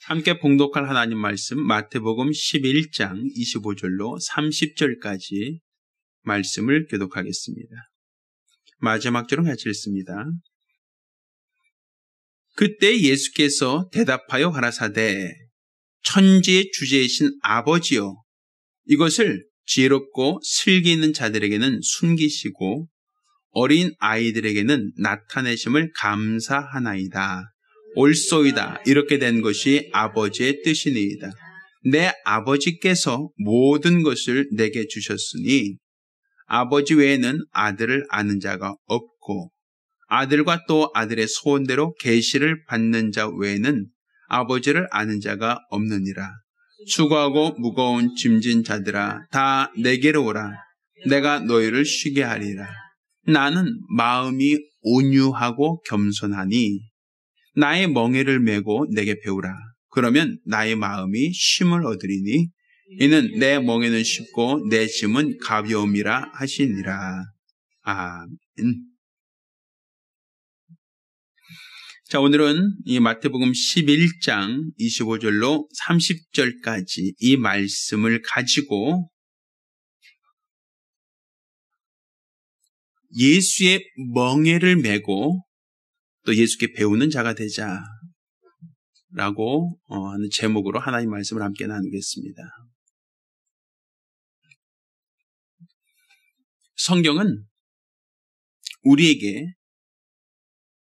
함께 봉독할 하나님 말씀 마태복음 11장 25절로 30절까지 말씀을 교독하겠습니다. 마지막 절은 같이 읽습니다. 그때 예수께서 대답하여 가라사대 천지의 주제이신 아버지여 이것을 지혜롭고 슬기 있는 자들에게는 숨기시고 어린 아이들에게는 나타내심을 감사하나이다. 옳소이다. 이렇게 된 것이 아버지의 뜻이니이다. 내 아버지께서 모든 것을 내게 주셨으니 아버지 외에는 아들을 아는 자가 없고 아들과 또 아들의 소원대로 계시를 받는 자 외에는 아버지를 아는 자가 없느니라. 수고하고 무거운 짐진 자들아 다 내게로 오라. 내가 너희를 쉬게 하리라. 나는 마음이 온유하고 겸손하니 나의 멍에를 메고 내게 배우라. 그러면 나의 마음이 쉼을 얻으리니 이는 내 멍에는 쉽고 내 짐은 가벼움이라 하시니라. 아멘. 자, 오늘은 이 마태복음 11장 25절로 30절까지 이 말씀을 가지고 예수의 멍에를 메고 또 예수께 배우는 자가 되자라고 하는 제목으로 하나님 말씀을 함께 나누겠습니다. 성경은 우리에게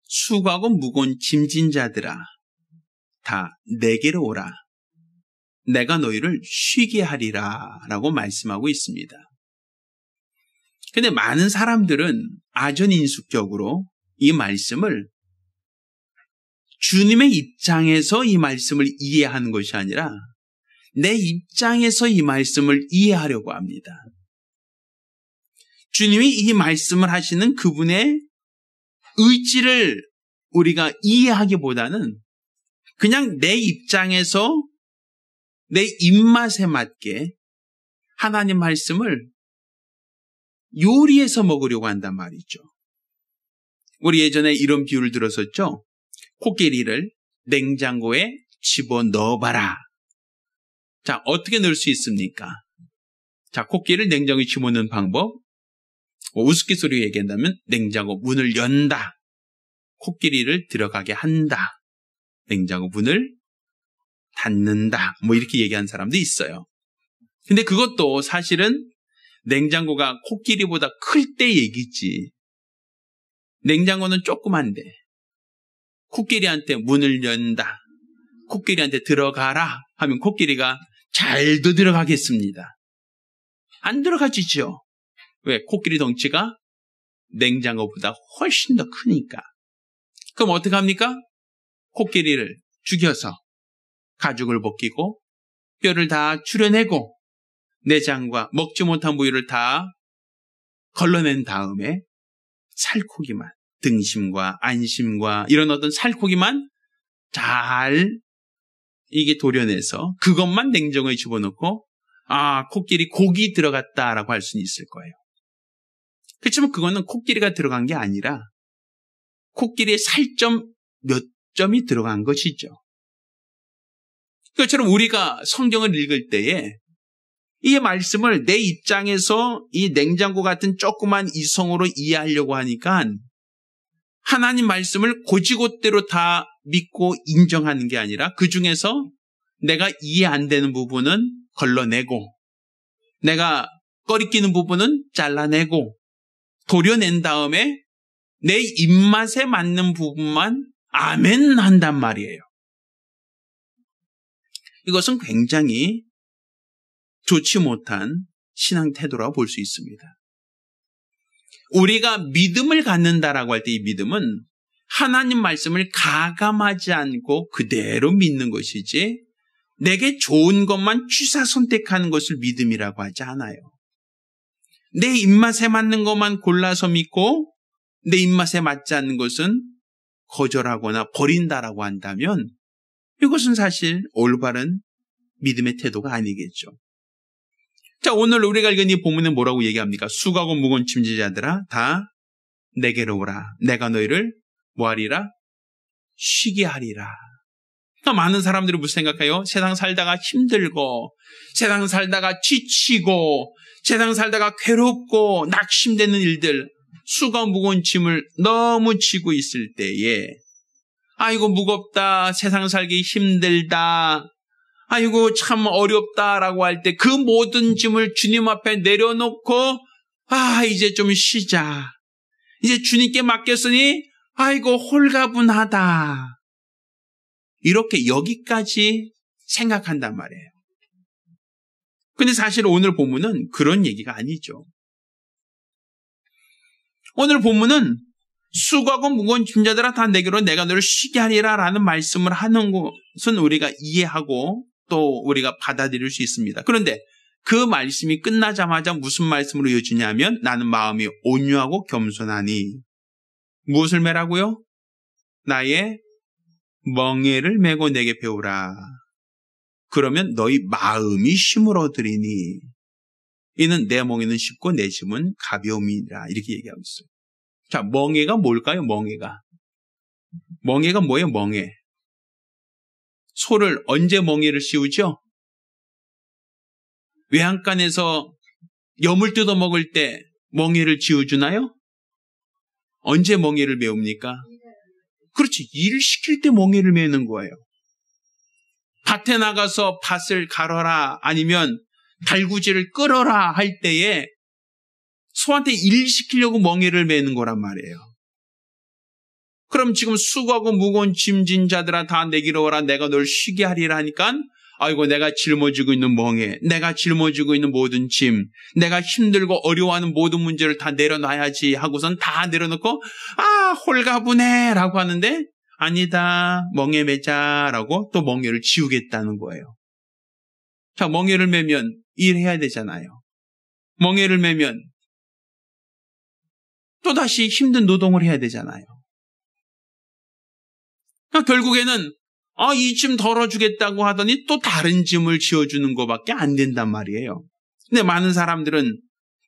수고하고 무거운 짐진 자들아 다 내게로 오라. 내가 너희를 쉬게 하리라 라고 말씀하고 있습니다. 근데 많은 사람들은 아전인숙적으로 이 말씀을 주님의 입장에서 이 말씀을 이해하는 것이 아니라 내 입장에서 이 말씀을 이해하려고 합니다. 주님이 이 말씀을 하시는 그분의 의지를 우리가 이해하기보다는 그냥 내 입장에서 내 입맛에 맞게 하나님 말씀을 요리해서 먹으려고 한단 말이죠. 우리 예전에 이런 비유를 들었었죠. 코끼리를 냉장고에 집어넣어봐라. 자, 어떻게 넣을 수 있습니까? 자, 코끼리를 냉장고에 집어넣는 방법. 우스갯소리로 얘기한다면 냉장고 문을 연다. 코끼리를 들어가게 한다. 냉장고 문을 닫는다. 뭐 이렇게 얘기하는 사람도 있어요. 근데 그것도 사실은 냉장고가 코끼리보다 클 때 얘기지. 냉장고는 조그만데 코끼리한테 문을 연다. 코끼리한테 들어가라 하면 코끼리가 잘도 들어가겠습니다. 안 들어가지죠. 왜? 코끼리 덩치가 냉장고보다 훨씬 더 크니까. 그럼 어떻게 합니까? 코끼리를 죽여서 가죽을 벗기고 뼈를 다 추려내고 내장과 먹지 못한 부위를 다 걸러낸 다음에 살코기만, 등심과 안심과 이런 어떤 살코기만 잘 이게 도려내서 그것만 냉장고에 집어넣고 코끼리 고기 들어갔다라고 할 수는 있을 거예요. 그렇지만 그거는 코끼리가 들어간 게 아니라 코끼리의 살점 몇 점이 들어간 것이죠. 그것처럼 우리가 성경을 읽을 때에 이 말씀을 내 입장에서 이 냉장고 같은 조그만 이성으로 이해하려고 하니까 하나님 말씀을 곧이곧대로 다 믿고 인정하는 게 아니라 그 중에서 내가 이해 안 되는 부분은 걸러내고 내가 꺼리끼는 부분은 잘라내고 도려낸 다음에 내 입맛에 맞는 부분만 아멘 한단 말이에요. 이것은 굉장히 좋지 못한 신앙 태도라고 볼 수 있습니다. 우리가 믿음을 갖는다라고 할 때 이 믿음은 하나님 말씀을 가감하지 않고 그대로 믿는 것이지 내게 좋은 것만 취사 선택하는 것을 믿음이라고 하지 않아요. 내 입맛에 맞는 것만 골라서 믿고 내 입맛에 맞지 않는 것은 거절하거나 버린다라고 한다면 이것은 사실 올바른 믿음의 태도가 아니겠죠. 자, 오늘 우리가 읽은 이 본문에 뭐라고 얘기합니까? 수고하고 무거운 짐지자들아 다 내게로 오라. 내가 너희를 뭐하리라? 쉬게 하리라. 많은 사람들이 무슨 생각해요? 세상 살다가 힘들고, 세상 살다가 지치고, 세상 살다가 괴롭고, 낙심되는 일들, 수가 무거운 짐을 너무 지고 있을 때에, 아이고 무겁다, 세상 살기 힘들다, 아이고 참 어렵다라고 할 때 그 모든 짐을 주님 앞에 내려놓고, 이제 좀 쉬자. 이제 주님께 맡겼으니 아이고 홀가분하다. 이렇게 여기까지 생각한단 말이에요. 근데 사실 오늘 본문은 그런 얘기가 아니죠. 오늘 본문은 수고하고 무거운 짐자들아 다 내게로 내가 너를 쉬게 하리라 라는 말씀을 하는 것은 우리가 이해하고 또 우리가 받아들일 수 있습니다. 그런데 그 말씀이 끝나자마자 무슨 말씀으로 이어지냐면 나는 마음이 온유하고 겸손하니 무엇을 매라고요? 나의 멍에를 메고 내게 배우라. 그러면 너희 마음이 쉼을 얻으리니 이는 내 멍에는 쉽고 내 짐은 가벼움이라. 이렇게 얘기하고 있어요. 자, 멍에가 뭘까요? 멍에가 뭐예요? 멍에. 소를 언제 멍에를 씌우죠? 외양간에서 염을 뜯어 먹을 때 멍에를 쥐어주나요? 언제 멍에를 메웁니까? 그렇지. 일 시킬 때 멍에를 메는 거예요. 밭에 나가서 밭을 갈아라 아니면 달구지를 끌어라 할 때에 소한테 일 시키려고 멍에를 메는 거란 말이에요. 그럼 지금 수고하고 무거운 짐진 자들아 다 내게로 오라 내가 널 쉬게 하리라 하니까 아이고 내가 짊어지고 있는 멍에, 내가 짊어지고 있는 모든 짐, 내가 힘들고 어려워하는 모든 문제를 다 내려놔야지 하고선 다 내려놓고 홀가분해 라고 하는데 아니다 멍에 매자라고 또 멍에를 지우겠다는 거예요. 자, 멍에를 매면 일해야 되잖아요. 멍에를 매면 또다시 힘든 노동을 해야 되잖아요. 결국에는 이 짐 덜어주겠다고 하더니 또 다른 짐을 지어주는 것밖에 안 된단 말이에요. 근데 많은 사람들은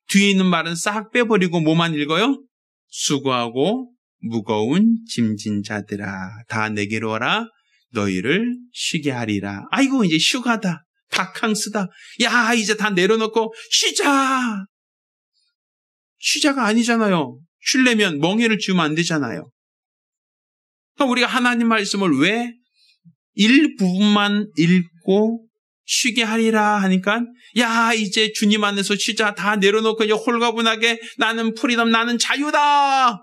뒤에 있는 말은 싹 빼버리고 뭐만 읽어요? 수고하고 무거운 짐진 자들아 다 내게로 와라 너희를 쉬게 하리라. 아이고 이제 휴가다. 바캉스다. 야 이제 다 내려놓고 쉬자. 쉬자가 아니잖아요. 쉬려면 멍에를 지우면 안 되잖아요. 우리가 하나님 말씀을 왜 일부분만 읽고 쉬게 하리라 하니까 야 이제 주님 안에서 쉬자 다 내려놓고 이제 홀가분하게 나는 프리덤 나는 자유다.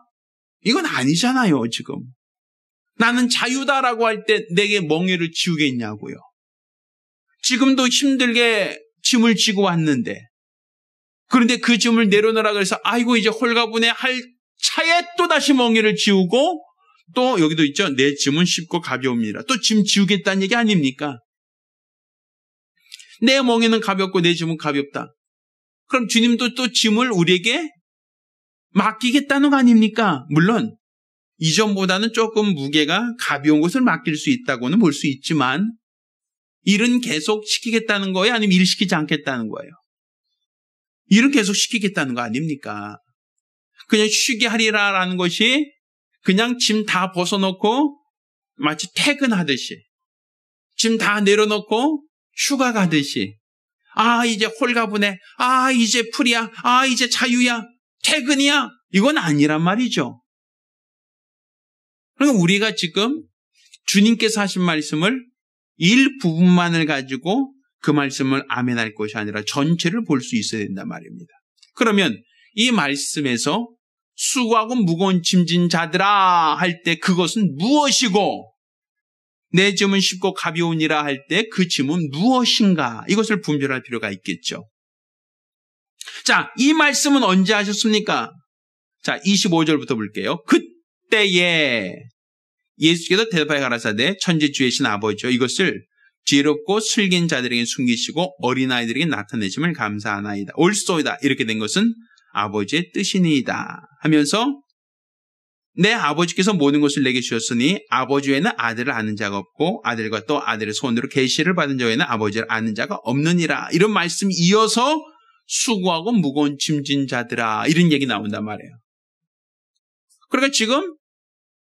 이건 아니잖아요 지금. 나는 자유다라고 할 때 내게 멍에를 지우겠냐고요. 지금도 힘들게 짐을 지고 왔는데 그런데 그 짐을 내려놓으라 그래서 아이고 이제 홀가분해 할 차에 또다시 멍에를 지우고 또 여기도 있죠. 내 짐은 쉽고 가벼웁니다. 또 짐 지우겠다는 얘기 아닙니까? 내 멍에는 가볍고 내 짐은 가볍다. 그럼 주님도 또 짐을 우리에게 맡기겠다는 거 아닙니까? 물론 이전보다는 조금 무게가 가벼운 것을 맡길 수 있다고는 볼 수 있지만 일은 계속 시키겠다는 거예요? 아니면 일 시키지 않겠다는 거예요? 일은 계속 시키겠다는 거 아닙니까? 그냥 쉬게 하리라라는 것이 그냥 짐 다 벗어놓고 마치 퇴근하듯이 짐 다 내려놓고 휴가 가듯이 이제 홀가분해 이제 풀이야 이제 자유야 퇴근이야 이건 아니란 말이죠. 그러니까 우리가 지금 주님께서 하신 말씀을 일부분만을 가지고 그 말씀을 아멘할 것이 아니라 전체를 볼 수 있어야 된단 말입니다. 그러면 이 말씀에서 수고하고 무거운 짐진 자들아 할 때 그것은 무엇이고 내 짐은 쉽고 가벼우니라 할 때 그 짐은 무엇인가 이것을 분별할 필요가 있겠죠. 자, 이 말씀은 언제 하셨습니까? 자, 25절부터 볼게요. 그때에 예수께서 대답하여 가라사대 천지주이신 아버지여 이것을 지혜롭고 슬긴 자들에게 숨기시고 어린아이들에게 나타내심을 감사하나이다. 옳소이다. 이렇게 된 것은 아버지의 뜻이니이다 하면서 내 아버지께서 모든 것을 내게 주셨으니 아버지 외에는 아들을 아는 자가 없고 아들과 또 아들의 손으로 계시를 받은 자 외에는 아버지를 아는 자가 없느니라. 이런 말씀 이어서 수고하고 무거운 짐진 자들아 이런 얘기 나온단 말이에요. 그러니까 지금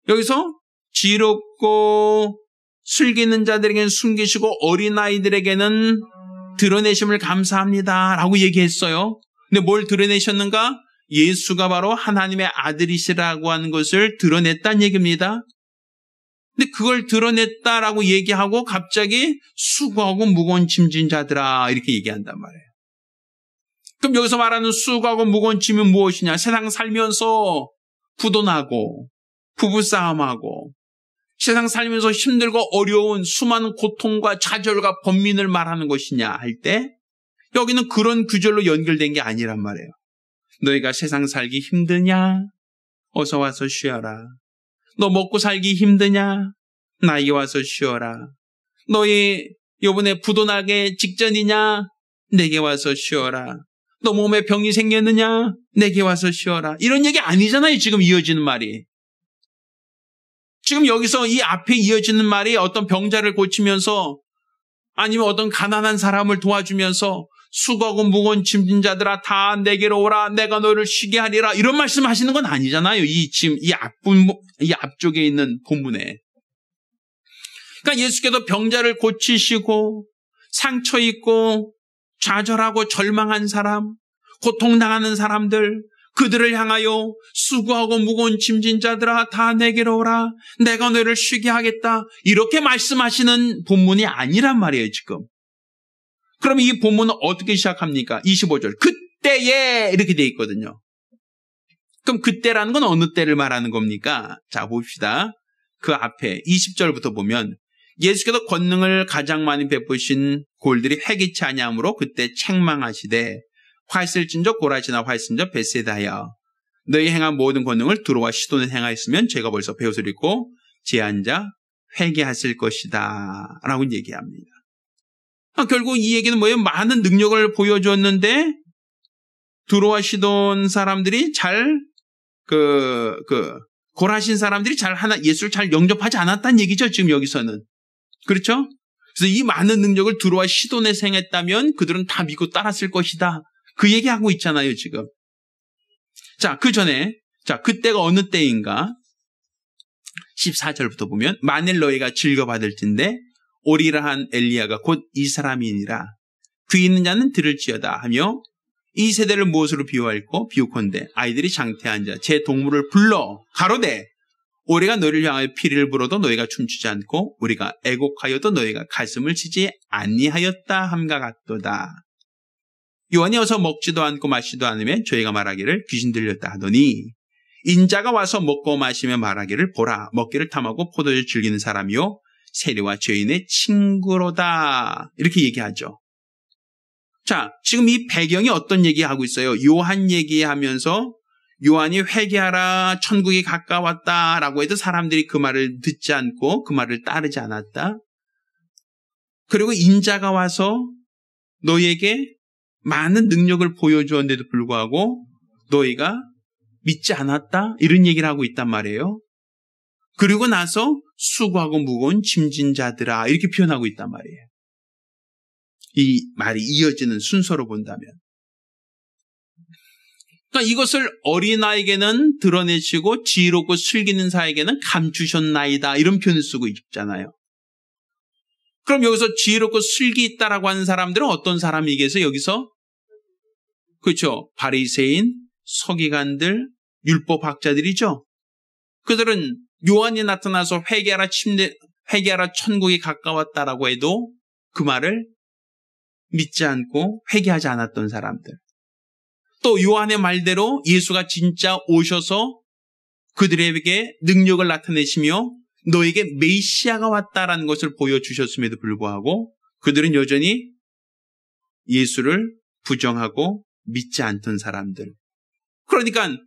여기서 지혜롭고 슬기는 자들에게는 숨기시고 어린아이들에게는 드러내심을 감사합니다 라고 얘기했어요. 근데 뭘 드러내셨는가? 예수가 바로 하나님의 아들이시라고 하는 것을 드러냈다는 얘기입니다. 근데 그걸 드러냈다라고 얘기하고 갑자기 수고하고 무거운 짐진 자들아 이렇게 얘기한단 말이에요. 그럼 여기서 말하는 수고하고 무거운 짐은 무엇이냐? 세상 살면서 부도나고 부부싸움하고 세상 살면서 힘들고 어려운 수많은 고통과 좌절과 번민을 말하는 것이냐 할 때 여기는 그런 구절로 연결된 게 아니란 말이에요. 너희가 세상 살기 힘드냐? 어서 와서 쉬어라. 너 먹고 살기 힘드냐? 나에게 와서 쉬어라. 너희 이번에 부도나게 직전이냐? 내게 와서 쉬어라. 너 몸에 병이 생겼느냐? 내게 와서 쉬어라. 이런 얘기 아니잖아요. 지금 이어지는 말이. 지금 여기서 이 앞에 이어지는 말이 어떤 병자를 고치면서 아니면 어떤 가난한 사람을 도와주면서 수고하고 무거운 짐진 자들아 다 내게로 오라 내가 너를 쉬게 하리라 이런 말씀 하시는 건 아니잖아요. 지금 이 앞쪽에 있는 본문에. 그러니까 예수께서 병자를 고치시고 상처 입고 좌절하고 절망한 사람, 고통당하는 사람들, 그들을 향하여 수고하고 무거운 짐진 자들아 다 내게로 오라 내가 너를 쉬게 하겠다 이렇게 말씀하시는 본문이 아니란 말이에요. 지금. 그럼 이 본문은 어떻게 시작합니까? 25절. 그때에 이렇게 돼 있거든요. 그럼 그때라는 건 어느 때를 말하는 겁니까? 자 봅시다. 그 앞에 20절부터 보면 예수께서 권능을 가장 많이 베푸신 골들이 회개치 아니하므로 그때 책망하시되 화했을진저 고라시나 화했을진저 벳세다여 너희 행한 모든 권능을 두로와 시돈에 행하였으면 제가 벌써 배우스리고 제 앉아 회개하실 것이다 라고 얘기합니다. 결국 이 얘기는 뭐예요? 많은 능력을 보여줬는데 두로와 시돈 사람들이 잘 고라신 사람들이 잘 예수를 잘 영접하지 않았다는 얘기죠. 지금 여기서는. 그렇죠? 그래서 이 많은 능력을 두로와 시돈에 행했다면 그들은 다 믿고 따랐을 것이다. 그 얘기하고 있잖아요, 지금. 자, 그 전에, 자, 그때가 어느 때인가? 14절부터 보면, 만일 너희가 즐거받을진대, 오리라 한 엘리야가 곧 이 사람이니라. 귀 있는 자는 들을지어다 하며, 이 세대를 무엇으로 비유할꼬? 비유컨대, 아이들이 장태한 자, 제 동물을 불러, 가로되, 오리가 너희를 향하여 피리를 불어도 너희가 춤추지 않고, 우리가 애곡하여도 너희가 가슴을 치지 아니하였다 함과 같도다. 요한이 어서 먹지도 않고 마시지도 않으며 저희가 말하기를 귀신 들렸다 하더니 인자가 와서 먹고 마시며 말하기를 보라 먹기를 탐하고 포도주 즐기는 사람이요 세리와 죄인의 친구로다 이렇게 얘기하죠. 자, 지금 이 배경이 어떤 얘기하고 있어요? 요한 얘기하면서 요한이 회개하라 천국이 가까웠다라고 해도 사람들이 그 말을 듣지 않고 그 말을 따르지 않았다. 그리고 인자가 와서 너희에게 많은 능력을 보여주었는데도 불구하고 너희가 믿지 않았다? 이런 얘기를 하고 있단 말이에요. 그리고 나서 수고하고 무거운 짐진 자들아 이렇게 표현하고 있단 말이에요. 이 말이 이어지는 순서로 본다면. 그러니까 이것을 어린아이에게는 드러내시고 지혜롭고 슬기는 자에게는 감추셨나이다 이런 표현을 쓰고 있잖아요. 그럼 여기서 지혜롭고 슬기 있다라고 하는 사람들은 어떤 사람이겠어요? 여기서 그렇죠. 바리새인, 서기관들, 율법학자들이죠. 그들은 요한이 나타나서 회개하라 천국이 가까웠다라고 해도 그 말을 믿지 않고 회개하지 않았던 사람들. 또 요한의 말대로 예수가 진짜 오셔서 그들에게 능력을 나타내시며 너에게 메시아가 왔다라는 것을 보여주셨음에도 불구하고 그들은 여전히 예수를 부정하고 믿지 않던 사람들. 그러니까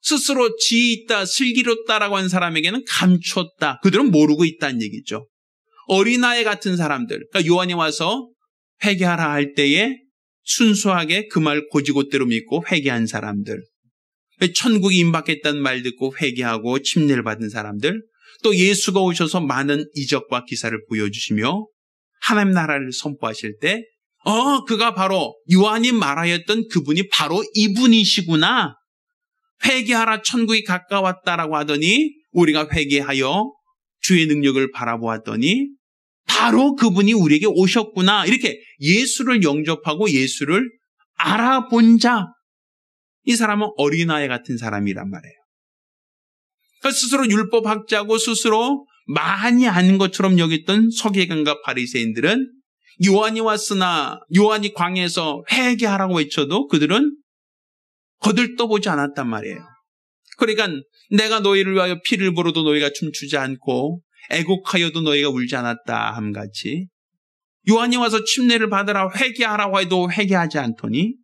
스스로 지혜 있다, 슬기롭다라고 하는 사람에게는 감췄다. 그들은 모르고 있다는 얘기죠. 어린아이 같은 사람들. 그러니까 요한이 와서 회개하라 할 때에 순수하게 그 말 고지고대로 믿고 회개한 사람들. 천국이 임박했다는 말 듣고 회개하고 침례를 받은 사람들. 또 예수가 오셔서 많은 이적과 기사를 보여주시며 하나님 나라를 선포하실 때 그가 바로 요한이 말하였던 그분이 바로 이분이시구나. 회개하라 천국이 가까웠다라고 하더니 우리가 회개하여 주의 능력을 바라보았더니 바로 그분이 우리에게 오셨구나. 이렇게 예수를 영접하고 예수를 알아본 자. 이 사람은 어린아이 같은 사람이란 말이에요. 그러니까 스스로 율법학자고 스스로 많이 아는 것처럼 여겼던 서기관과 바리새인들은 요한이 왔으나 요한이 광야에서 회개하라고 외쳐도 그들은 거들떠보지 않았단 말이에요. 그러니까 내가 너희를 위하여 피를 불어도 너희가 춤추지 않고 애곡하여도 너희가 울지 않았다 함같이 요한이 와서 침례를 받으라 회개하라고 해도 회개하지 않더니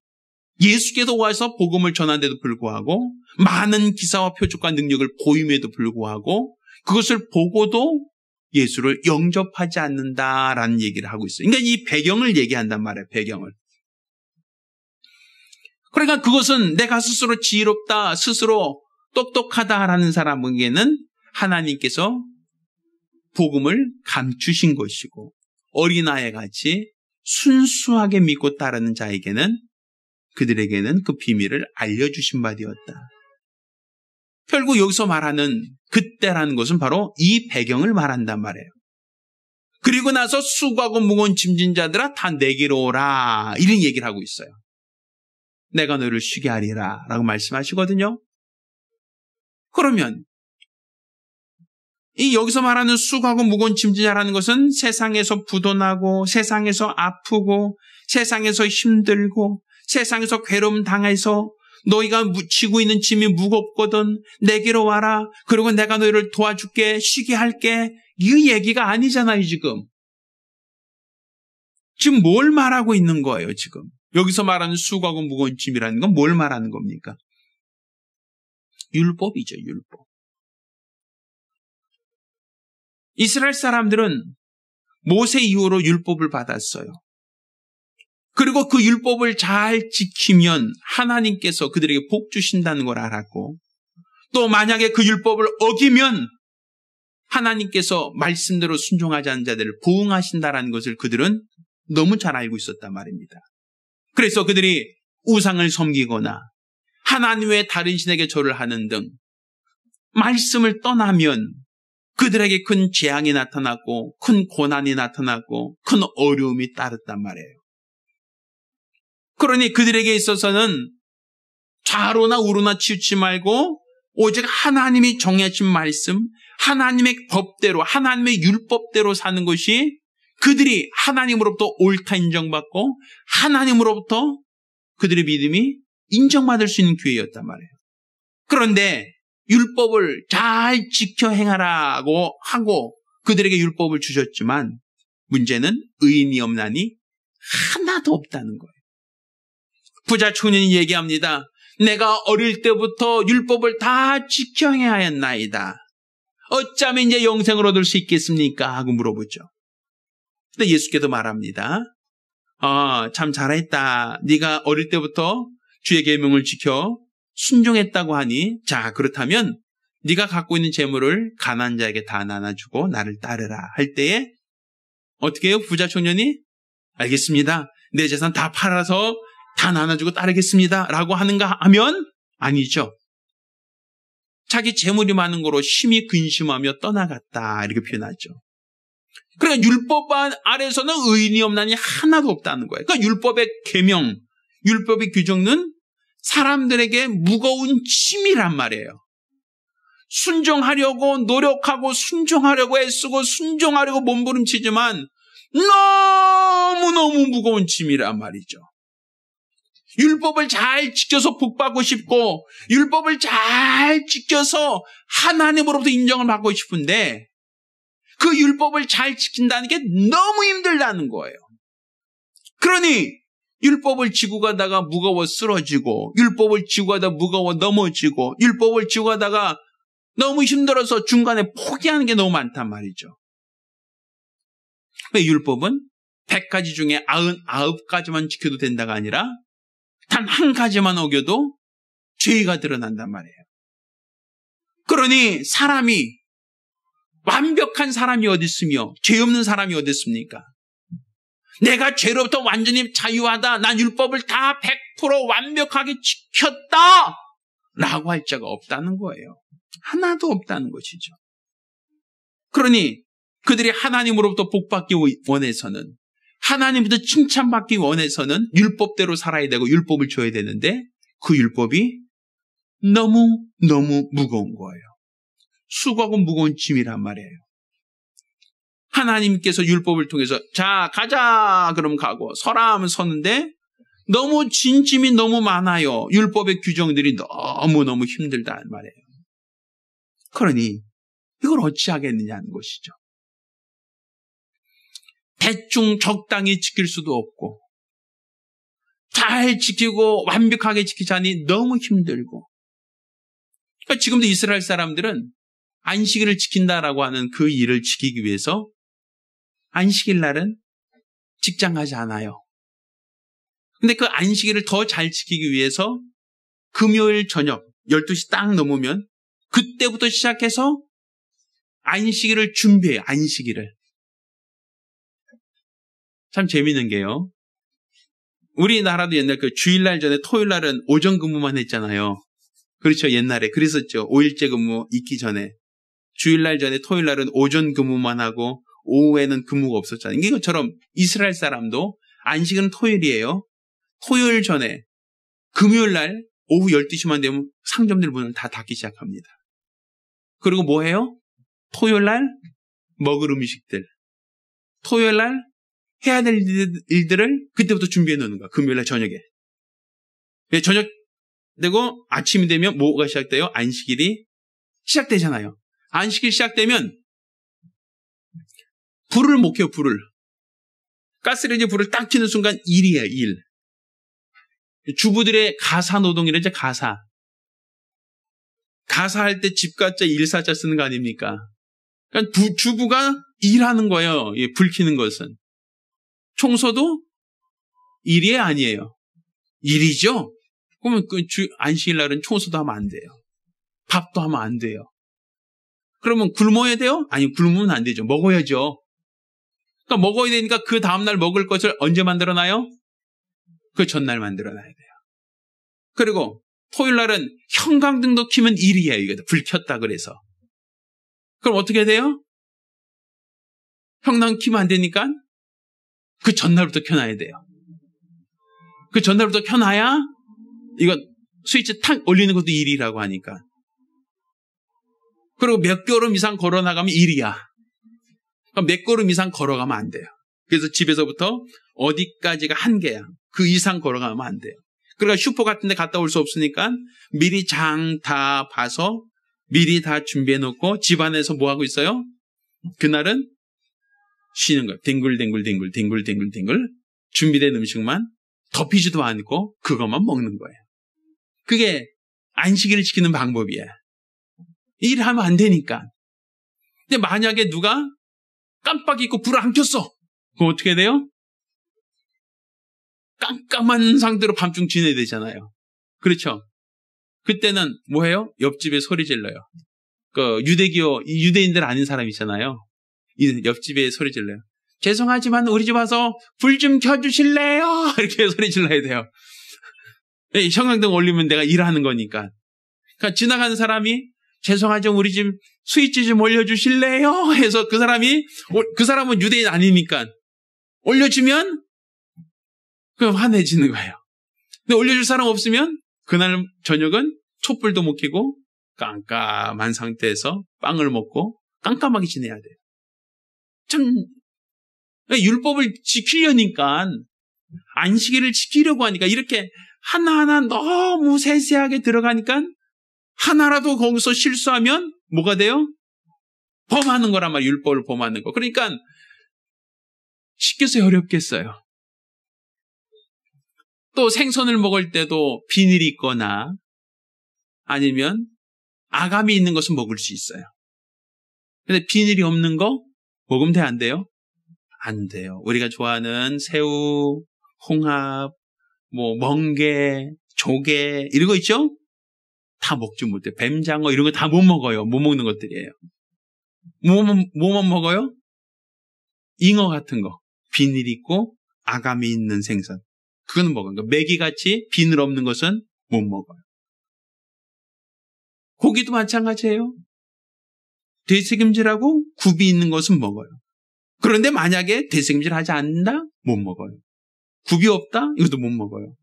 예수께서 와서 복음을 전한데도 불구하고 많은 기사와 표적과 능력을 보임에도 불구하고 그것을 보고도 예수를 영접하지 않는다라는 얘기를 하고 있어요. 그러니까 이 배경을 얘기한단 말이에요. 배경을. 그러니까 그것은 내가 스스로 지혜롭다, 스스로 똑똑하다라는 사람에게는 하나님께서 복음을 감추신 것이고 어린아이 같이 순수하게 믿고 따르는 자에게는 그들에게는 그 비밀을 알려주신 바 되었다. 결국 여기서 말하는 그때라는 것은 바로 이 배경을 말한단 말이에요. 그리고 나서 수고하고 무거운 짐진 자들아 다 내게로 오라 이런 얘기를 하고 있어요. 내가 너희를 쉬게 하리라 라고 말씀하시거든요. 그러면 이 여기서 말하는 수고하고 무거운 짐진 자라는 것은 세상에서 부도나고 세상에서 아프고 세상에서 힘들고 세상에서 괴로움 당해서 너희가 지고 있는 짐이 무겁거든 내게로 와라. 그리고 내가 너희를 도와줄게. 쉬게 할게. 이 얘기가 아니잖아요. 지금 뭘 말하고 있는 거예요. 지금 여기서 말하는 수고하고 무거운 짐이라는 건 뭘 말하는 겁니까? 율법이죠. 율법. 이스라엘 사람들은 모세 이후로 율법을 받았어요. 그리고 그 율법을 잘 지키면 하나님께서 그들에게 복 주신다는 걸 알았고 또 만약에 그 율법을 어기면 하나님께서 말씀대로 순종하지 않은 자들을 보응하신다는 것을 그들은 너무 잘 알고 있었단 말입니다. 그래서 그들이 우상을 섬기거나 하나님 외에 다른 신에게 절을 하는 등 말씀을 떠나면 그들에게 큰 재앙이 나타났고 큰 고난이 나타났고 큰 어려움이 따랐단 말이에요. 그러니 그들에게 있어서는 좌로나 우로나 치우치 말고 오직 하나님이 정하신 말씀, 하나님의 법대로, 하나님의 율법대로 사는 것이 그들이 하나님으로부터 옳다 인정받고 하나님으로부터 그들의 믿음이 인정받을 수 있는 기회였단 말이에요. 그런데 율법을 잘 지켜 행하라고 하고 그들에게 율법을 주셨지만 문제는 의인이 없나니 하나도 없다는 거예요. 부자 청년이 얘기합니다. 내가 어릴 때부터 율법을 다 지켜 행하였나이다. 어쩌면 이제 영생을 얻을 수 있겠습니까? 하고 물어보죠. 근데 예수께서 말합니다. 참 잘했다. 네가 어릴 때부터 주의 계명을 지켜 순종했다고 하니 자 그렇다면 네가 갖고 있는 재물을 가난한 자에게 다 나눠주고 나를 따르라 할 때에 어떻게 해요? 부자 청년이 알겠습니다. 내 재산 다 팔아서 다 나눠주고 따르겠습니다. 라고 하는가 하면 아니죠. 자기 재물이 많은 거로 심히 근심하며 떠나갔다. 이렇게 표현하죠. 그러니까 율법 아래서는 의인이 없나니 하나도 없다는 거예요. 그러니까 율법의 계명, 율법의 규정은 사람들에게 무거운 짐이란 말이에요. 순종하려고 노력하고 순종하려고 애쓰고 순종하려고 몸부림치지만 너무너무 무거운 짐이란 말이죠. 율법을 잘 지켜서 복받고 싶고 율법을 잘 지켜서 하나님으로부터 인정을 받고 싶은데 그 율법을 잘 지킨다는 게 너무 힘들다는 거예요. 그러니 율법을 지고 가다가 무거워 쓰러지고 율법을 지고 가다가 무거워 넘어지고 율법을 지고 가다가 너무 힘들어서 중간에 포기하는 게 너무 많단 말이죠. 왜 율법은 100가지 중에 99가지만 지켜도 된다가 아니라 단 한 가지만 어겨도 죄가 드러난단 말이에요. 그러니 사람이 완벽한 사람이 어디 있으며 죄 없는 사람이 어디 있습니까? 내가 죄로부터 완전히 자유하다. 난 율법을 다 100% 완벽하게 지켰다. 라고 할 자가 없다는 거예요. 하나도 없다는 것이죠. 그러니 그들이 하나님으로부터 복받기 원해서는, 하나님부터 칭찬받기 원해서는 율법대로 살아야 되고 율법을 줘야 되는데 그 율법이 너무 무거운 거예요. 수고하고 무거운 짐이란 말이에요. 하나님께서 율법을 통해서 자 가자 그럼 가고 서라 하면 서는데 너무 진짐이 너무 많아요. 율법의 규정들이 너무너무 힘들다는 말이에요. 그러니 이걸 어찌 하겠느냐는 것이죠. 대충 적당히 지킬 수도 없고 잘 지키고 완벽하게 지키자니 너무 힘들고, 그러니까 지금도 이스라엘 사람들은 안식일을 지킨다라고 하는 그 일을 지키기 위해서 안식일 날은 직장 가지 않아요. 근데 그 안식일을 더 잘 지키기 위해서 금요일 저녁 12시 딱 넘으면 그때부터 시작해서 안식일을 준비해요. 안식일을. 참 재미있는 게요. 우리나라도 옛날 그 주일날 전에 토요일날은 오전 근무만 했잖아요. 그렇죠. 옛날에 그랬었죠. 5일제 근무 있기 전에. 주일날 전에 토요일날은 오전 근무만 하고 오후에는 근무가 없었잖아요. 이것처럼 이스라엘 사람도 안식은 토요일이에요. 토요일 전에 금요일날 오후 12시만 되면 상점들 문을 다 닫기 시작합니다. 그리고 뭐 해요? 토요일날 먹을 음식들, 토요일날 해야 될 일들을 그때부터 준비해 놓는 거야. 금요일날 저녁에. 저녁 되고 아침이 되면 뭐가 시작돼요? 안식일이 시작되잖아요. 안식일 시작되면 불을 못 켜요. 불을. 가스레인지 불을 딱 켜는 순간 일이에요. 일. 주부들의 가사 노동이라죠. 가사. 가사할 때 집가자 일사자 쓰는 거 아닙니까? 그러니까 주부가 일하는 거예요. 불 켜는 것은. 청소도 일이 아니에요. 일이죠? 그러면 그 안식일 날은 청소도 하면 안 돼요. 밥도 하면 안 돼요. 그러면 굶어야 돼요? 아니, 굶으면 안 되죠. 먹어야죠. 그러니까 먹어야 되니까 그 다음날 먹을 것을 언제 만들어놔요? 그 전날 만들어놔야 돼요. 그리고 토요일 날은 형광등도 켜면 일이에요. 이게 불 켰다 그래서. 그럼 어떻게 돼요? 형광등 켜면 안 되니까 그 전날부터 켜놔야 돼요. 그 전날부터 켜놔야 이거 스위치 탁 올리는 것도 일이라고 하니까. 그리고 몇 걸음 이상 걸어 나가면 일이야. 몇 걸음 이상 걸어가면 안 돼요. 그래서 집에서부터 어디까지가 한계야. 그 이상 걸어가면 안 돼요. 그러니까 슈퍼 같은 데 갔다 올 수 없으니까 미리 장 다 봐서 미리 다 준비해 놓고 집안에서 뭐 하고 있어요? 그날은 쉬는 거예요. 뒹굴 준비된 음식만 덮이지도 않고 그것만 먹는 거예요. 그게 안식일을 지키는 방법이에요. 일하면 안 되니까. 근데 만약에 누가 깜빡 잊고 불을 안 켰어. 그럼 어떻게 돼요? 깜깜한 상태로 밤중 지내야 되잖아요. 그렇죠? 그때는 뭐 해요? 옆집에 소리 질러요. 그 유대인들 아닌 사람 있잖아요. 옆집에 소리 질러요. 죄송하지만 우리 집 와서 불 좀 켜주실래요? 이렇게 소리 질러야 돼요. 형광등 올리면 내가 일하는 거니까. 그러니까 지나가는 사람이 죄송하지만 우리 집 스위치 좀 올려주실래요? 해서 그 사람은 유대인 아니니까 올려주면 그럼 화내지는 거예요. 근데 올려줄 사람 없으면 그날 저녁은 촛불도 못 켜고 깜깜한 상태에서 빵을 먹고 깜깜하게 지내야 돼요. 참 율법을 지키려니까 안식일을 지키려고 하니까 이렇게 하나하나 너무 세세하게 들어가니까 하나라도 거기서 실수하면 뭐가 돼요? 범하는 거란 말이에요. 율법을 범하는 거. 그러니까 쉽겠어요? 어렵겠어요? 또 생선을 먹을 때도 비늘이 있거나 아니면 아감이 있는 것은 먹을 수 있어요. 근데 비늘이 없는 거 먹으면 돼요? 안 돼요? 안 돼요. 우리가 좋아하는 새우, 홍합, 멍게, 조개 이런 거 있죠? 다 먹지 못해. 뱀장어 이런 거 다 못 먹어요. 못 먹는 것들이에요. 뭐만 먹어요? 잉어 같은 거. 비늘 있고 아감이 있는 생선. 그거는 먹어요. 메기같이 비늘 없는 것은 못 먹어요. 고기도 마찬가지예요. 되새김질하고 굽이 있는 것은 먹어요. 그런데 만약에 되새김질 하지 않는다? 못 먹어요. 굽이 없다? 이것도 못 먹어요.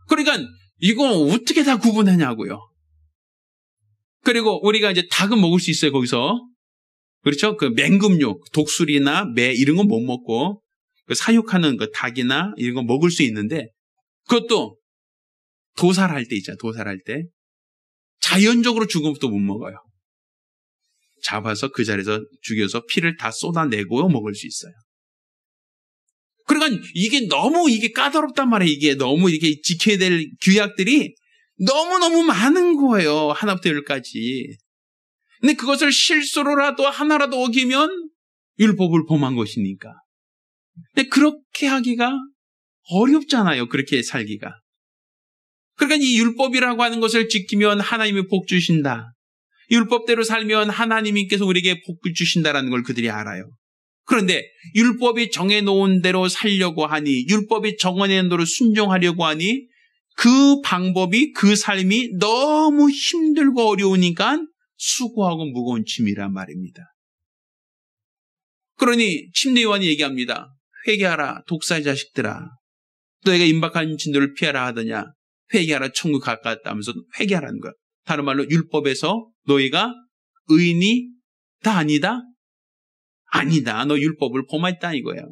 그러니까 이거 어떻게 다 구분하냐고요. 그리고 우리가 이제 닭은 먹을 수 있어요, 거기서. 그렇죠? 그 맹금류, 독수리나 매 이런 건 못 먹고 그 사육하는 그 닭이나 이런 거 먹을 수 있는데 그것도 도살할 때 있잖아요. 도살할 때. 자연적으로 죽으면 또 못 먹어요. 잡아서 그 자리에서 죽여서 피를 다 쏟아내고 먹을 수 있어요. 그러니까 이게 너무 이게 까다롭단 말이에요. 이게 너무 이게 지켜야 될 규약들이 너무너무 많은 거예요. 하나부터 열까지. 근데 그것을 실수로라도 하나라도 어기면 율법을 범한 것이니까. 근데 그렇게 하기가 어렵잖아요. 그렇게 살기가. 그러니까 이 율법이라고 하는 것을 지키면 하나님이 복 주신다. 율법대로 살면 하나님께서 우리에게 복 주신다라는 걸 그들이 알아요. 그런데 율법이 정해놓은 대로 살려고 하니, 율법이 정해놓은 대로 순종하려고 하니 그 방법이, 그 삶이 너무 힘들고 어려우니까 수고하고 무거운 짐이란 말입니다. 그러니 침례요한이 얘기합니다. 회개하라 독사의 자식들아. 너희가 임박한 진노를 피하라 하더냐. 회개하라 천국 가까웠다 하면서 회개하라는 거야. 다른 말로 율법에서 너희가 의인이 다 아니다? 아니다. 너 율법을 범했다 이거예요.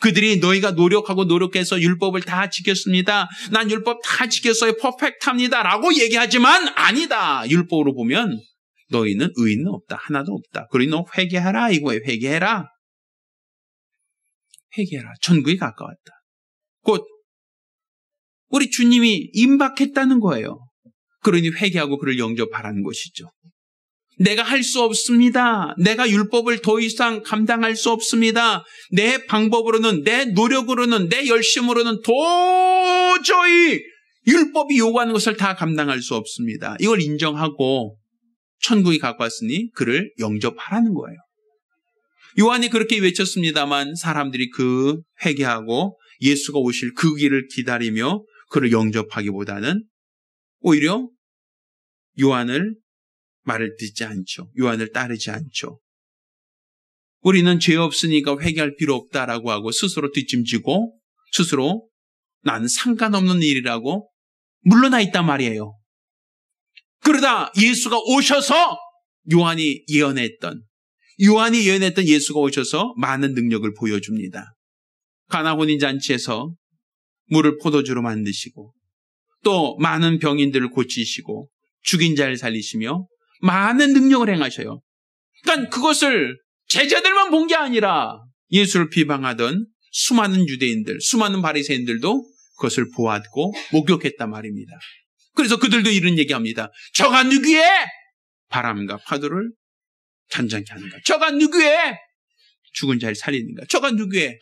그들이 너희가 노력해서 율법을 다 지켰습니다. 난 율법 다 지켰어요. 퍼펙트합니다. 라고 얘기하지만 아니다. 율법으로 보면 너희는 의인은 없다. 하나도 없다. 그러니 너 회개하라 이거예요. 회개해라. 회개해라. 천국이 가까웠다. 곧 우리 주님이 임박했다는 거예요. 그러니 회개하고 그를 영접하라는 것이죠. 내가 할 수 없습니다. 내가 율법을 더 이상 감당할 수 없습니다. 내 방법으로는, 내 노력으로는, 내 열심으로는 도저히 율법이 요구하는 것을 다 감당할 수 없습니다. 이걸 인정하고 천국이 가까웠으니 그를 영접하라는 거예요. 요한이 그렇게 외쳤습니다만 사람들이 그 회개하고 예수가 오실 그 길을 기다리며 그를 영접하기보다는 오히려 요한을 말을 듣지 않죠. 요한을 따르지 않죠. 우리는 죄 없으니까 회개할 필요 없다라고 하고 스스로 뒷짐지고 스스로 나는 상관없는 일이라고 물러나 있단 말이에요. 그러다 예수가 오셔서 요한이 예언했던 예수가 오셔서 많은 능력을 보여줍니다. 가나 혼인잔치에서 물을 포도주로 만드시고 또 많은 병인들을 고치시고 죽인 자를 살리시며 많은 능력을 행하셔요. 그러니까 그것을 제자들만 본 게 아니라 예수를 비방하던 수많은 유대인들, 수많은 바리새인들도 그것을 보았고 목격했단 말입니다. 그래서 그들도 이런 얘기합니다. 저가 누구의 바람과 파도를 잔잔케 하는가? 저가 누구의 죽은 자를 살리는가? 저가 누구의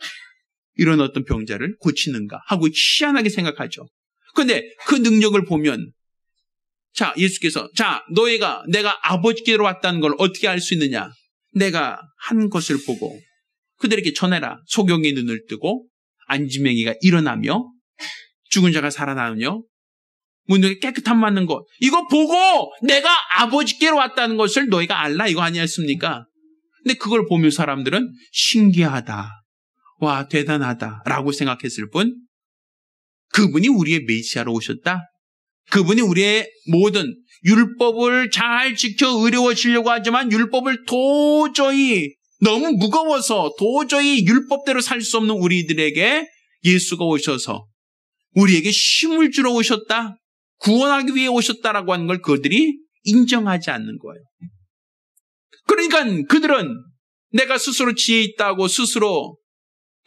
이런 어떤 병자를 고치는가? 하고 희한하게 생각하죠. 그런데 그 능력을 보면 자, 예수께서 너희가 내가 아버지께로 왔다는 걸 어떻게 알 수 있느냐? 내가 한 것을 보고 그들에게 전해라. 소경의 눈을 뜨고 안지맹이가 일어나며 죽은 자가 살아나며 문둥이 깨끗함 맞는 것. 이거 보고 내가 아버지께로 왔다는 것을 너희가 알라 이거 아니었습니까? 근데 그걸 보면 사람들은 신기하다. 와 대단하다 라고 생각했을 뿐 그분이 우리의 메시아로 오셨다. 그분이 우리의 모든 율법을 잘 지켜 의로워지려고 하지만 율법을 도저히 너무 무거워서 도저히 율법대로 살 수 없는 우리들에게 예수가 오셔서 우리에게 힘을 주러 오셨다. 구원하기 위해 오셨다라고 하는 걸 그들이 인정하지 않는 거예요. 그러니까 그들은 내가 스스로 지혜 있다고 스스로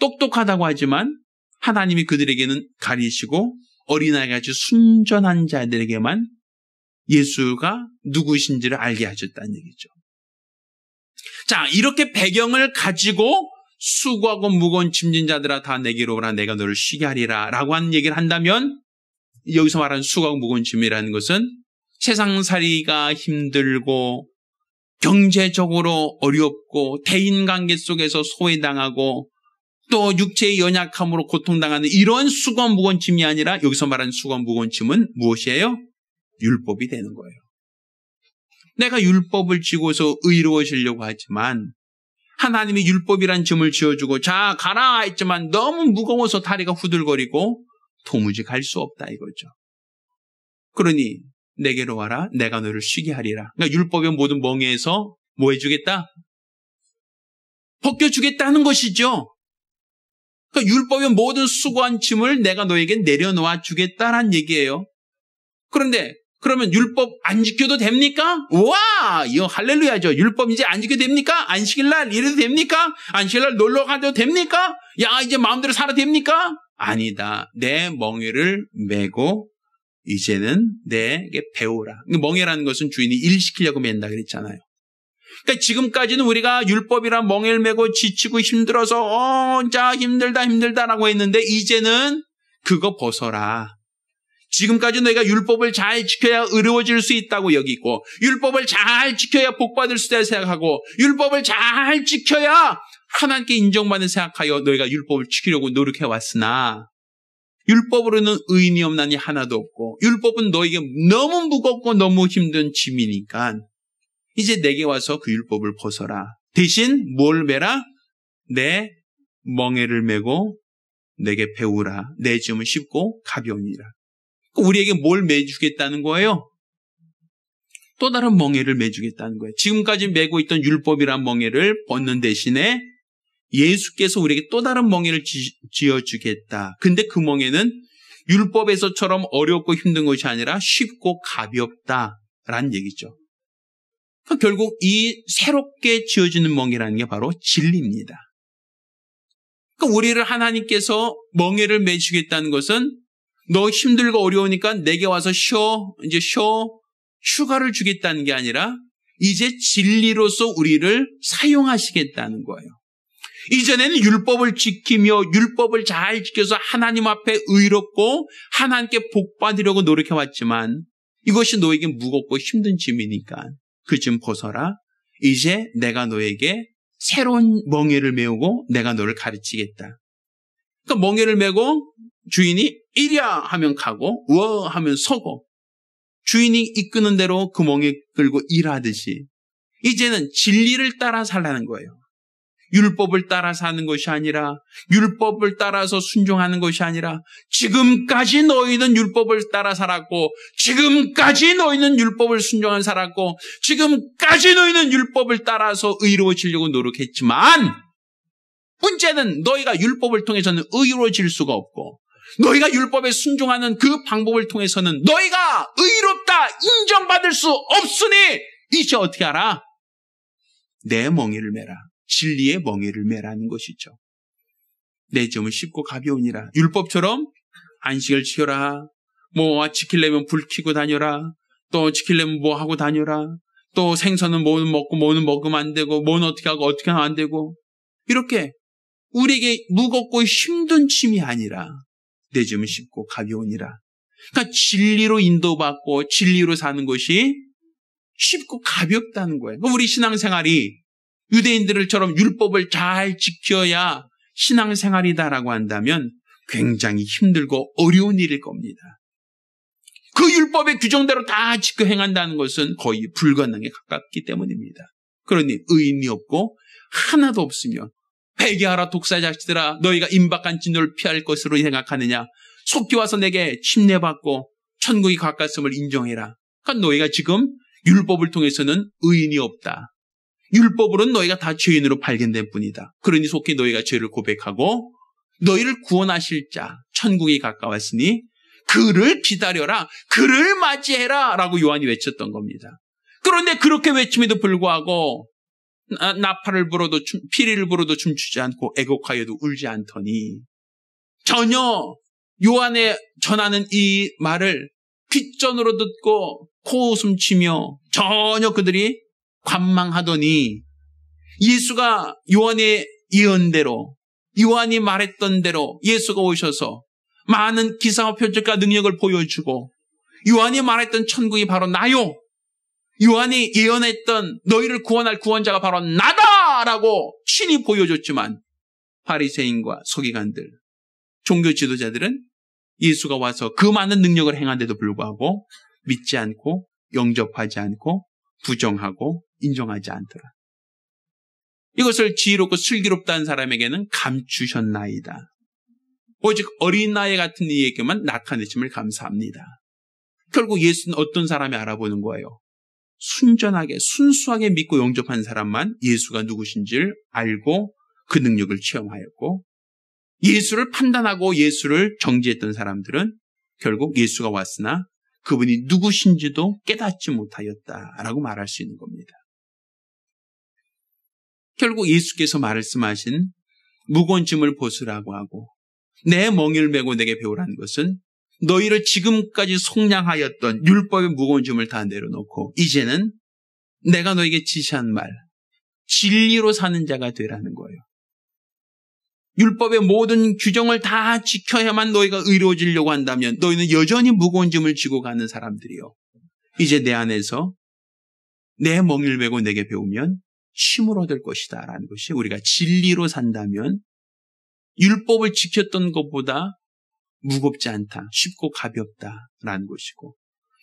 똑똑하다고 하지만 하나님이 그들에게는 가리시고 어린아이같이 순전한 자들에게만 예수가 누구신지를 알게 하셨다는 얘기죠. 자, 이렇게 배경을 가지고 수고하고 무거운 짐진 자들아 다 내게로 오라 내가 너를 쉬게 하리라 라고 하는 얘기를 한다면 여기서 말하는 수고하고 무거운 짐이라는 것은 세상살이가 힘들고 경제적으로 어렵고 대인관계 속에서 소외당하고 또 육체의 연약함으로 고통당하는 이런 수고와 무거운 짐이 아니라 여기서 말하는 수고와 무거운 짐은 무엇이에요? 율법이 되는 거예요. 내가 율법을 지고서 의로워지려고 하지만 하나님이 율법이란 점을 지어주고 자 가라 했지만 너무 무거워서 다리가 후들거리고 도무지 갈 수 없다 이거죠. 그러니 내게로 와라 내가 너를 쉬게 하리라. 그러니까 율법의 모든 멍에에서 뭐 해주겠다? 벗겨주겠다는 것이죠. 그러니까 율법의 모든 수고한 짐을 내가 너에게 내려놓아 주겠다란 얘기예요. 그런데 그러면 율법 안 지켜도 됩니까? 와! 이거 할렐루야죠. 율법 이제 안 지켜도 됩니까? 안식일날 이래도 됩니까? 안식일날 놀러 가도 됩니까? 야 이제 마음대로 살아도 됩니까? 아니다. 내 멍에를 메고 이제는 내게 배우라. 멍에라는 것은 주인이 일시키려고 맨다 그랬잖아요. 그러니까 지금까지는 우리가 율법이란 멍에를 메고 지치고 힘들어서 자 힘들다라고 했는데 이제는 그거 벗어라. 지금까지 너희가 율법을 잘 지켜야 의로워질 수 있다고 여기고 율법을 잘 지켜야 복받을 수 있다고 생각하고 율법을 잘 지켜야 하나님께 인정받는 생각하여 너희가 율법을 지키려고 노력해왔으나 율법으로는 의인이 없나니 하나도 없고 율법은 너에게 너무 무겁고 너무 힘든 짐이니까 이제 내게 와서 그 율법을 벗어라. 대신 뭘 메라? 내 멍에를 메고 내게 배우라. 내 짐은 쉽고 가벼우니라. 우리에게 뭘 매주겠다는 거예요? 또 다른 멍에를 매주겠다는 거예요. 지금까지 메고 있던 율법이란 멍에를 벗는 대신에 예수께서 우리에게 또 다른 멍에를 지어주겠다. 근데 그 멍에는 율법에서처럼 어렵고 힘든 것이 아니라 쉽고 가볍다라는 얘기죠. 그러니까 결국 이 새롭게 지어지는 멍에라는 게 바로 진리입니다. 그러니까 우리를 하나님께서 멍에를 매주겠다는 것은 너 힘들고 어려우니까 내게 와서 이제 휴가를 주겠다는 게 아니라 이제 진리로서 우리를 사용하시겠다는 거예요. 이전에는 율법을 지키며 율법을 잘 지켜서 하나님 앞에 의롭고 하나님께 복받으려고 노력해왔지만 이것이 너에게 무겁고 힘든 짐이니까 그 짐 벗어라. 이제 내가 너에게 새로운 멍에를 메우고 내가 너를 가르치겠다. 그러니까 멍에를 메고 주인이 이랴 하면 가고 워 하면 서고 주인이 이끄는 대로 그 멍에 끌고 일하듯이 이제는 진리를 따라 살라는 거예요. 율법을 따라 사는 것이 아니라 율법을 따라서 순종하는 것이 아니라 지금까지 너희는 율법을 따라 살았고 지금까지 너희는 율법을 순종한 살았고 지금까지 너희는 율법을 따라서 의로워지려고 노력했지만 문제는 너희가 율법을 통해서는 의로워질 수가 없고 너희가 율법에 순종하는 그 방법을 통해서는 너희가 의롭다 인정받을 수 없으니 이제 어떻게 하라? 내 멍에를 메라. 진리의 멍에를 메라는 것이죠. 내 점은 쉽고 가벼우니라. 율법처럼 안식을 지켜라. 뭐 지키려면 불 켜고 다녀라. 또 지키려면 뭐 하고 다녀라. 또 생선은 뭐는 먹고 뭐는 먹으면 안 되고 뭐는 어떻게 하고 어떻게 하면 안 되고 이렇게 우리에게 무겁고 힘든 짐이 아니라 내 점은 쉽고 가벼우니라. 그러니까 진리로 인도받고 진리로 사는 것이 쉽고 가볍다는 거예요. 우리 신앙생활이 유대인들처럼 율법을 잘 지켜야 신앙생활이다라고 한다면 굉장히 힘들고 어려운 일일 겁니다. 그 율법의 규정대로 다 지켜 행한다는 것은 거의 불가능에 가깝기 때문입니다. 그러니 의인이 없고 하나도 없으며 회개하라 독사자식들아 너희가 임박한 진노를 피할 것으로 생각하느냐 속히 와서 내게 침례받고 천국이 가까웠음을 인정해라. 그러니까 너희가 지금 율법을 통해서는 의인이 없다. 율법으로는 너희가 다 죄인으로 발견된 뿐이다. 그러니 속히 너희가 죄를 고백하고 너희를 구원하실 자 천국이 가까웠으니 그를 기다려라. 그를 맞이해라 라고 요한이 외쳤던 겁니다. 그런데 그렇게 외침에도 불구하고 나팔을 불어도 피리를 불어도 춤추지 않고 애곡하여도 울지 않더니 전혀 요한의 전하는 이 말을 귓전으로 듣고 코웃음 치며 전혀 그들이 관망하더니 예수가 요한의 예언대로 요한이 말했던 대로 예수가 오셔서 많은 기사와 표적과 능력을 보여주고 요한이 말했던 천국이 바로 나요. 요한이 예언했던 너희를 구원할 구원자가 바로 나다라고 친히 보여줬지만 바리새인과 서기관들, 종교 지도자들은 예수가 와서 그 많은 능력을 행한 데도 불구하고 믿지 않고 영접하지 않고 부정하고 인정하지 않더라. 이것을 지혜롭고 슬기롭다는 사람에게는 감추셨나이다. 오직 어린아이 같은 이에게만 나타내심을 감사합니다. 결국 예수는 어떤 사람이 알아보는 거예요? 순전하게 순수하게 믿고 영접한 사람만 예수가 누구신지를 알고 그 능력을 체험하였고, 예수를 판단하고 예수를 정죄했던 사람들은 결국 예수가 왔으나 그분이 누구신지도 깨닫지 못하였다라고 말할 수 있는 겁니다. 결국 예수께서 말씀하신 무거운 짐을 벗으라고 하고 내 멍에를 메고 내게 배우라는 것은 너희를 지금까지 속량하였던 율법의 무거운 짐을 다 내려놓고 이제는 내가 너에게 지시한 말, 진리로 사는 자가 되라는 거예요. 율법의 모든 규정을 다 지켜야만 너희가 의로워지려고 한다면 너희는 여전히 무거운 짐을 지고 가는 사람들이요. 이제 내 안에서 내 멍을 메고 내게 배우면 쉼을 얻을 것이다 라는 것이, 우리가 진리로 산다면 율법을 지켰던 것보다 무겁지 않다, 쉽고 가볍다라는 것이고,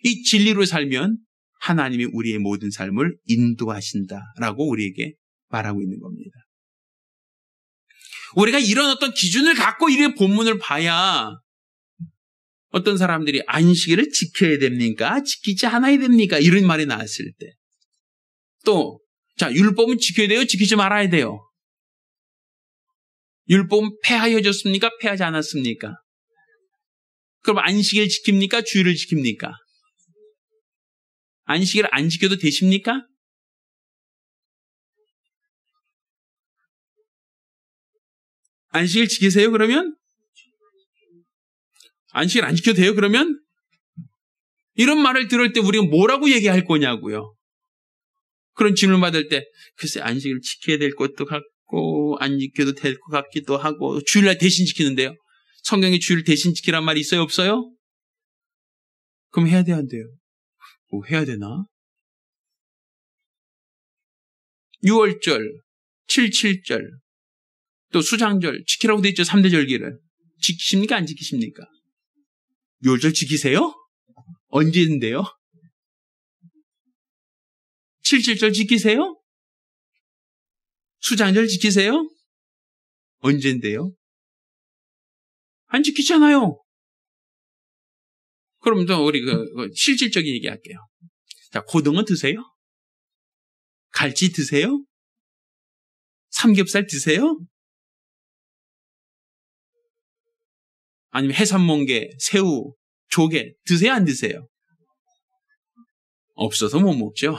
이 진리로 살면 하나님이 우리의 모든 삶을 인도하신다라고 우리에게 말하고 있는 겁니다. 우리가 이런 어떤 기준을 갖고 이 본문을 봐야 어떤 사람들이 안식일을 지켜야 됩니까? 지키지 않아야 됩니까? 이런 말이 나왔을 때, 또 자, 율법은 지켜야 돼요? 지키지 말아야 돼요? 율법은 폐하여졌습니까? 폐하지 않았습니까? 그럼 안식일 지킵니까? 주일을 지킵니까? 안식일 안 지켜도 되십니까? 안식일 지키세요, 그러면? 안식일 안 지켜도 돼요, 그러면? 이런 말을 들을 때 우리가 뭐라고 얘기할 거냐고요. 그런 질문 받을 때, 글쎄, 안식일 지켜야 될 것도 같고, 안 지켜도 될 것 같기도 하고, 주일날 대신 지키는데요. 성경에 주일 대신 지키란 말이 있어요, 없어요? 그럼 해야 돼요, 안 돼요? 뭐 해야 되나? 6월절, 7.7절, 또 수장절, 지키라고 돼 있죠, 3대 절기를. 지키십니까, 안 지키십니까? 6월절 지키세요? 언제인데요? 7.7절 지키세요? 수장절 지키세요? 언제인데요? 안 지키잖아요. 그럼 또 우리 실질적인 얘기할게요. 자, 고등어 드세요? 갈치 드세요? 삼겹살 드세요? 아니면 해산멍게, 새우, 조개 드세요? 안 드세요? 없어서 못 먹죠.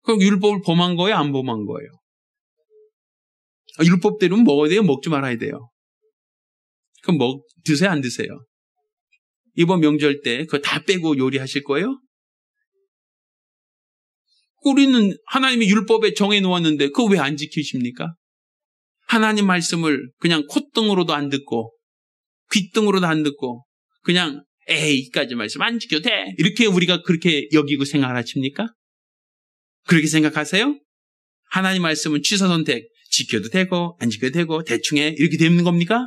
그럼 율법을 범한 거예요? 안 범한 거예요? 율법대로는 먹어야 돼요? 먹지 말아야 돼요? 그럼 드세요? 안 드세요? 이번 명절 때 그거 다 빼고 요리하실 거예요? 우리는 하나님이 율법에 정해놓았는데 그거 왜 안 지키십니까? 하나님 말씀을 그냥 콧등으로도 안 듣고 귓등으로도 안 듣고 그냥 이까지 말씀 안 지켜도 돼, 이렇게 우리가 그렇게 여기고 생각하십니까? 그렇게 생각하세요? 하나님 말씀은 취사 선택, 지켜도 되고 안 지켜도 되고 대충 해, 이렇게 되는 겁니까?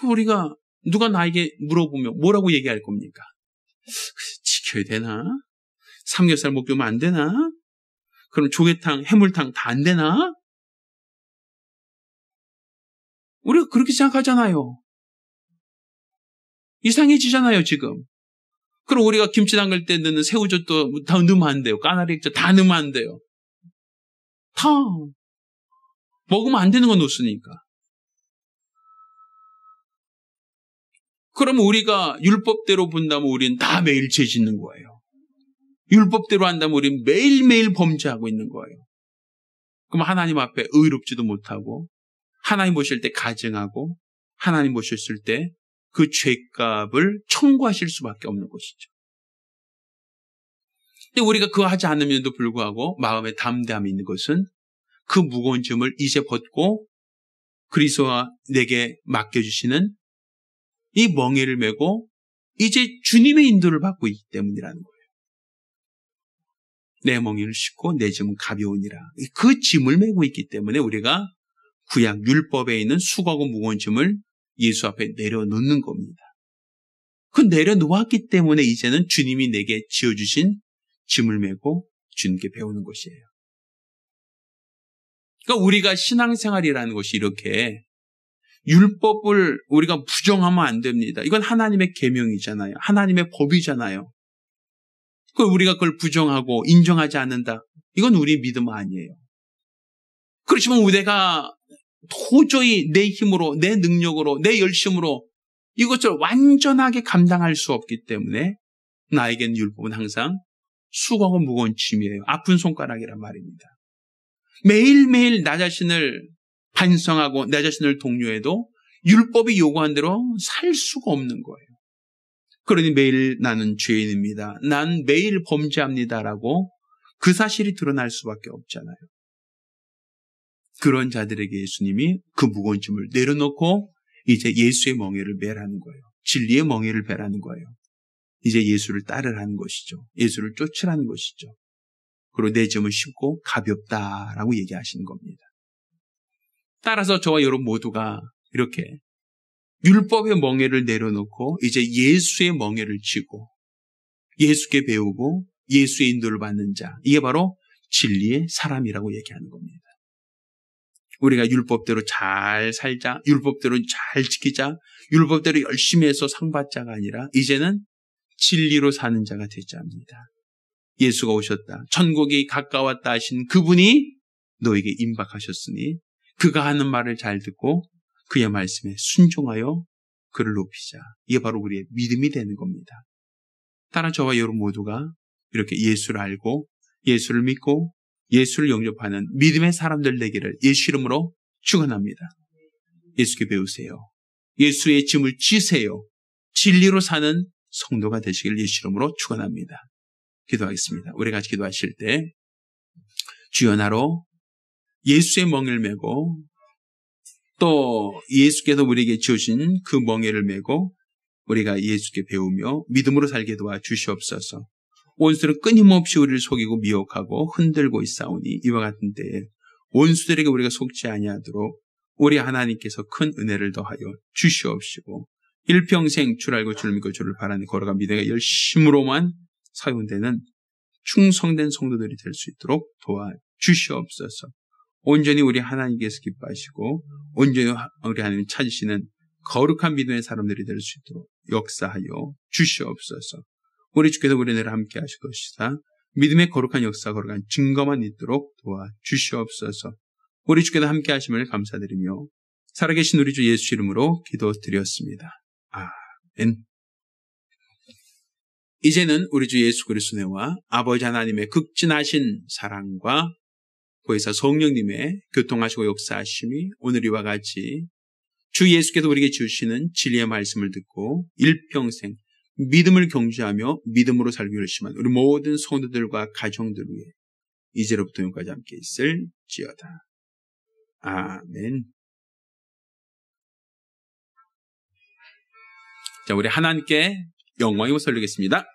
우리가 누가 나에게 물어보면 뭐라고 얘기할 겁니까? 지켜야 되나? 삼겹살 먹으면 안 되나? 그럼 조개탕, 해물탕 다 안 되나? 우리가 그렇게 생각하잖아요. 이상해지잖아요, 지금. 그럼 우리가 김치 담글 때 넣는 새우젓도 다 넣으면 안 돼요. 까나리 액젓 다 넣으면 안 돼요. 다 먹으면 안 되는 거 넣었으니까. 그러면 우리가 율법대로 본다면 우리는 다 매일 죄 짓는 거예요. 율법대로 한다면 우리는 매일매일 범죄하고 있는 거예요. 그럼 하나님 앞에 의롭지도 못하고 하나님 보실 때 가증하고 하나님 보셨을 때 그 죄값을 청구하실 수밖에 없는 것이죠. 근데 우리가 그거 하지 않으면도 불구하고 마음에 담대함이 있는 것은 그 무거운 짐을 이제 벗고 그리스도와 내게 맡겨주시는 이 멍에를 메고 이제 주님의 인도를 받고 있기 때문이라는 거예요. 내 멍에를 싣고 내 짐은 가벼우니라. 그 짐을 메고 있기 때문에 우리가 구약 율법에 있는 수고하고 무거운 짐을 예수 앞에 내려놓는 겁니다. 그 내려놓았기 때문에 이제는 주님이 내게 지어주신 짐을 메고 주님께 배우는 것이에요. 그러니까 우리가 신앙생활이라는 것이 이렇게 율법을 우리가 부정하면 안 됩니다. 이건 하나님의 계명이잖아요. 하나님의 법이잖아요. 우리가 그걸 부정하고 인정하지 않는다. 이건 우리 믿음 아니에요. 그렇지만 내가 도저히 내 힘으로, 내 능력으로, 내 열심으로 이것을 완전하게 감당할 수 없기 때문에 나에겐 율법은 항상 수고하고 무거운 짐이에요. 아픈 손가락이란 말입니다. 매일매일 나 자신을 반성하고 내 자신을 독려해도 율법이 요구한 대로 살 수가 없는 거예요. 그러니 매일 나는 죄인입니다. 난 매일 범죄합니다라고 그 사실이 드러날 수밖에 없잖아요. 그런 자들에게 예수님이 그 무거운 짐을 내려놓고 이제 예수의 멍에를 매라는 거예요. 진리의 멍에를 매라는 거예요. 이제 예수를 따르라는 것이죠. 예수를 쫓으라는 것이죠. 그리고 내 짐은 쉽고 가볍다라고 얘기하시는 겁니다. 따라서 저와 여러분 모두가 이렇게 율법의 멍에를 내려놓고 이제 예수의 멍에를 쥐고 예수께 배우고 예수의 인도를 받는 자, 이게 바로 진리의 사람이라고 얘기하는 겁니다. 우리가 율법대로 잘 살자, 율법대로 잘 지키자, 율법대로 열심히 해서 상 받자가 아니라 이제는 진리로 사는 자가 되자 합니다. 예수가 오셨다, 천국이 가까웠다 하신 그분이 너에게 임박하셨으니 그가 하는 말을 잘 듣고 그의 말씀에 순종하여 그를 높이자. 이게 바로 우리의 믿음이 되는 겁니다. 따라 저와 여러분 모두가 이렇게 예수를 알고 예수를 믿고 예수를 영접하는 믿음의 사람들 되기를 예수 이름으로 축원합니다. 예수께 배우세요. 예수의 짐을 지세요. 진리로 사는 성도가 되시길 예수 이름으로 축원합니다. 기도하겠습니다. 우리 같이 기도하실 때 주여 나로 예수의 멍에를 메고 또 예수께서 우리에게 주신 그 멍에를 메고 우리가 예수께 배우며 믿음으로 살게 도와 주시옵소서. 원수들은 끊임없이 우리를 속이고 미혹하고 흔들고 있사오니 이와 같은 때에 원수들에게 우리가 속지 아니하도록 우리 하나님께서 큰 은혜를 더하여 주시옵시고 일평생 줄 알고 줄 믿고 주를 바라는 걸어가 믿음의 열심으로만 사용되는 충성된 성도들이 될 수 있도록 도와주시옵소서. 온전히 우리 하나님께서 기뻐하시고 온전히 우리 하나님 찾으시는 거룩한 믿음의 사람들이 될 수 있도록 역사하여 주시옵소서. 우리 주께서 우리를 함께 하실 것이다. 믿음의 거룩한 역사, 거룩한 증거만 있도록 도와주시옵소서. 우리 주께서 함께 하심을 감사드리며 살아계신 우리 주 예수 이름으로 기도드렸습니다. 아멘. 이제는 우리 주 예수 그리스도의 은혜와 아버지 하나님의 극진하신 사랑과 보혜사 성령님의 교통하시고 역사하심이 오늘 이와 같이 주 예수께서 우리에게 주시는 진리의 말씀을 듣고 일평생 믿음을 경주하며 믿음으로 살기 열심한 우리 모든 성도들과 가정들 위해 이제로부터永까지 함께 있을지어다. 아멘. 자, 우리 하나님께 영광이 돌리겠습니다.